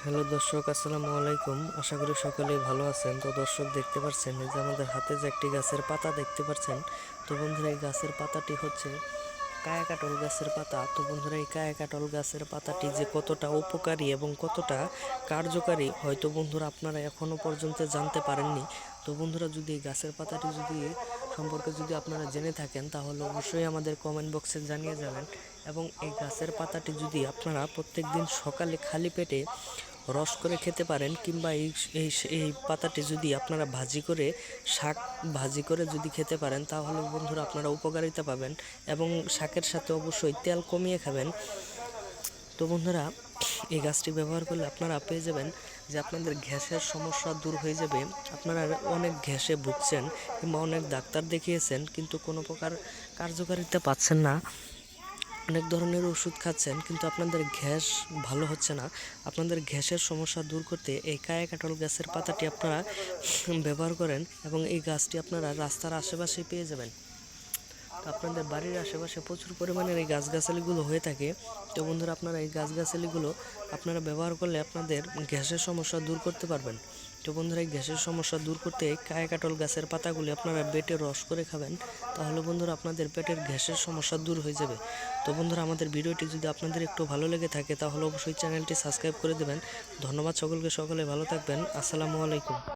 Hello দর্শক, আসসালামু আলাইকুম। আশা করি সকলেই ভালো আছেন। তো দর্শক, দেখতে পাচ্ছেন এই যে আমাদের হাতে যে একটি গাছের পাতা দেখতে পাচ্ছেন। তো বন্ধুরা, এই গাছের পাতাটি হচ্ছে কায়াকাটল গাছের পাতা। তো বন্ধুরা, এই কায়াকাটল গাছের পাতাটি যে কতটা উপকারী এবং কতটা কার্যকারী হয়তো বন্ধুরা আপনারা এখনো পর্যন্ত জানতে পারেননি। তো বন্ধুরা, যদি এই গাছের পাতাটি সম্পর্কে আপনারা জেনে থাকেন, তাহলে অবশ্যই আমাদের কমেন্ট বক্সে জানিয়ে যাবেন। এবং এই গাছের পাতাটি যদি আপনারা প্রত্যেক দিন সকালে খালি পেটে রস করে খেতে পারেন, কিংবা এই এই পাতাটি যদি আপনারা শাক ভাজি করে যদি খেতে পারেন, তাহলে বন্ধুরা আপনারা উপকারিতা পাবেন। এবং শাকের সাথে অবশ্যই তেল কমিয়ে খাবেন। তো বন্ধুরা, এই গাছটি ব্যবহার করলে আপনারা পেয়ে যাবেন যে আপনাদের গ্যাসের সমস্যা দূর হয়ে যাবে। আপনারা অনেক গ্যাসে ভুগছেন কিংবা অনেক ডাক্তার দেখিয়েছেন, কিন্তু কোনো প্রকার কার্যকারিতা পাচ্ছেন না। অনেক ধরনের ওষুধ খাচ্ছেন, কিন্তু আপনাদের গ্যাস ভালো হচ্ছে না। আপনাদের গ্যাসের সমস্যা দূর করতে এই কায়াকাটল গাছের পাতাটি আপনারা ব্যবহার করেন, এবং এই গাছটি আপনারা রাস্তার আশেপাশে পেয়ে যাবেন। তো আপনাদের বাড়ির আশেপাশে প্রচুর পরিমাণের এই গাছগাছালিগুলো হয়ে থাকে। তো বন্ধুরা, আপনারা এই গাছগাছালিগুলো আপনারা ব্যবহার করলে আপনাদের গ্যাসের সমস্যা দূর করতে পারবেন। তো বন্ধুরা, এই গ্যাসের সমস্যা দূর করতে কায়াকাটল গাছের পাতাগুলি আপনারা বেটে রস করে খাবেন, তাহলে বন্ধুরা আপনাদের পেটের গ্যাসের সমস্যা দূর হয়ে যাবে। তো বন্ধুরা, আমাদের ভিডিওটি যদি আপনাদের একটু ভালো লেগে থাকে, তাহলে অবশ্যই চ্যানেলটি সাবস্ক্রাইব করে দেবেন। ধন্যবাদ সকলকে, সকলে ভালো থাকবেন। আসসালামু আলাইকুম।